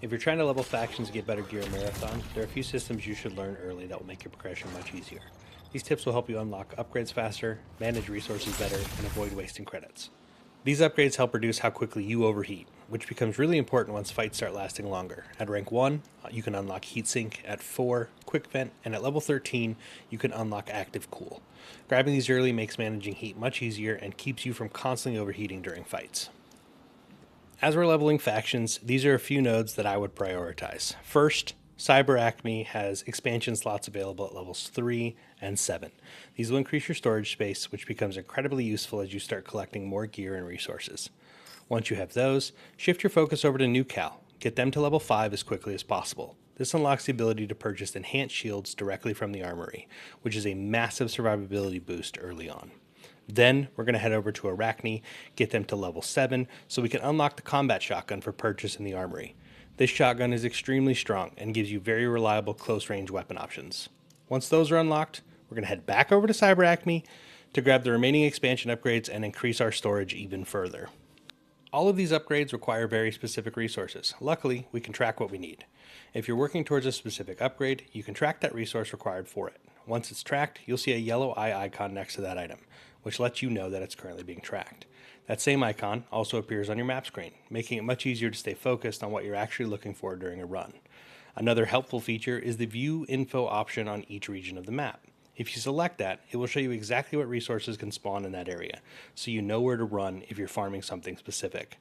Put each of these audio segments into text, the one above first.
If you're trying to level factions to get better gear in Marathon, there are a few systems you should learn early that will make your progression much easier. These tips will help you unlock upgrades faster, manage resources better, and avoid wasting credits. These upgrades help reduce how quickly you overheat, which becomes really important once fights start lasting longer. At rank 1, you can unlock Heatsink, at 4, Quick Vent, and at level 13, you can unlock Active Cool. Grabbing these early makes managing heat much easier and keeps you from constantly overheating during fights. As we're leveling factions, these are a few nodes that I would prioritize. First, Cyber Acme has expansion slots available at levels 3 and 7. These will increase your storage space, which becomes incredibly useful as you start collecting more gear and resources. Once you have those, shift your focus over to New Cal. Get them to level 5 as quickly as possible. This unlocks the ability to purchase enhanced shields directly from the armory, which is a massive survivability boost early on. Then we're going to head over to Arachne, get them to level 7, so we can unlock the combat shotgun for purchase in the armory. This shotgun is extremely strong and gives you very reliable close-range weapon options. Once those are unlocked, we're going to head back over to Cyber Acme to grab the remaining expansion upgrades and increase our storage even further. All of these upgrades require very specific resources. Luckily, we can track what we need. If you're working towards a specific upgrade, you can track that resource required for it. Once it's tracked, you'll see a yellow eye icon next to that item, which lets you know that it's currently being tracked. That same icon also appears on your map screen, making it much easier to stay focused on what you're actually looking for during a run. Another helpful feature is the View Info option on each region of the map. If you select that, it will show you exactly what resources can spawn in that area, so you know where to run if you're farming something specific.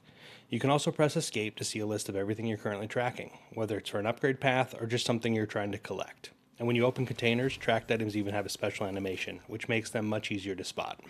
You can also press Escape to see a list of everything you're currently tracking, whether it's for an upgrade path or just something you're trying to collect. And when you open containers, tracked items even have a special animation, which makes them much easier to spot.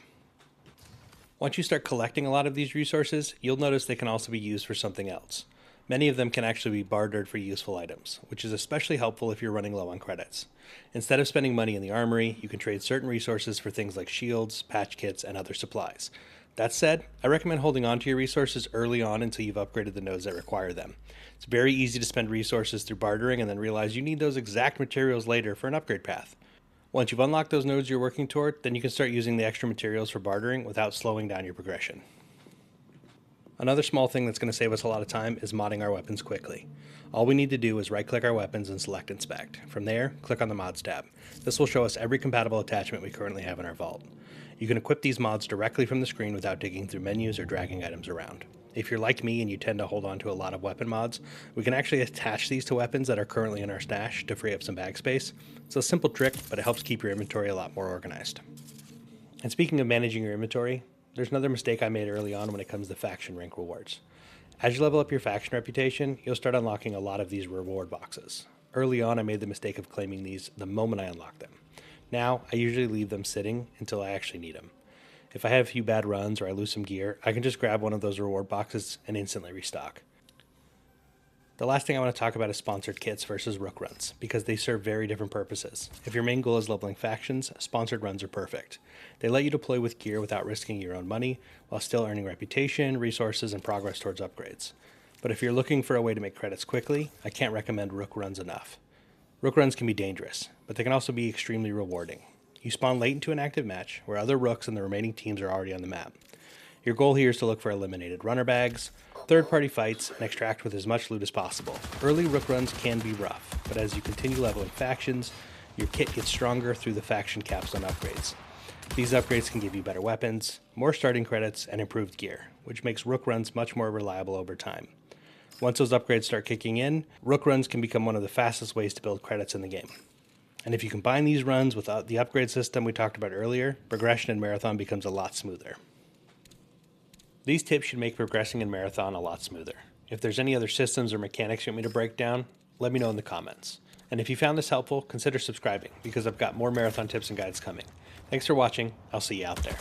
Once you start collecting a lot of these resources, you'll notice they can also be used for something else. Many of them can actually be bartered for useful items, which is especially helpful if you're running low on credits. Instead of spending money in the armory, you can trade certain resources for things like shields, patch kits, and other supplies. That said, I recommend holding on to your resources early on until you've upgraded the nodes that require them. It's very easy to spend resources through bartering and then realize you need those exact materials later for an upgrade path. Once you've unlocked those nodes you're working toward, then you can start using the extra materials for bartering without slowing down your progression. Another small thing that's going to save us a lot of time is modding our weapons quickly. All we need to do is right-click our weapons and select Inspect. From there, click on the Mods tab. This will show us every compatible attachment we currently have in our vault. You can equip these mods directly from the screen without digging through menus or dragging items around. If you're like me and you tend to hold on to a lot of weapon mods, we can actually attach these to weapons that are currently in our stash to free up some bag space. It's a simple trick, but it helps keep your inventory a lot more organized. And speaking of managing your inventory, there's another mistake I made early on when it comes to faction rank rewards. As you level up your faction reputation, you'll start unlocking a lot of these reward boxes. Early on, I made the mistake of claiming these the moment I unlocked them. Now, I usually leave them sitting until I actually need them. If I have a few bad runs or I lose some gear, I can just grab one of those reward boxes and instantly restock. The last thing I want to talk about is sponsored kits versus Rook runs, because they serve very different purposes. If your main goal is leveling factions, sponsored runs are perfect. They let you deploy with gear without risking your own money, while still earning reputation, resources, and progress towards upgrades. But if you're looking for a way to make credits quickly, I can't recommend Rook runs enough. Rook runs can be dangerous, but they can also be extremely rewarding. You spawn late into an active match, where other Rooks and the remaining teams are already on the map. Your goal here is to look for eliminated runner bags, third-party fights, and extract with as much loot as possible. Early Rook runs can be rough, but as you continue leveling factions, your kit gets stronger through the faction capstone upgrades. These upgrades can give you better weapons, more starting credits, and improved gear, which makes Rook runs much more reliable over time. Once those upgrades start kicking in, Rook runs can become one of the fastest ways to build credits in the game. And if you combine these runs with the upgrade system we talked about earlier, progression in Marathon becomes a lot smoother. These tips should make progressing in Marathon a lot smoother. If there's any other systems or mechanics you want me to break down, let me know in the comments. And if you found this helpful, consider subscribing, because I've got more Marathon tips and guides coming. Thanks for watching. I'll see you out there.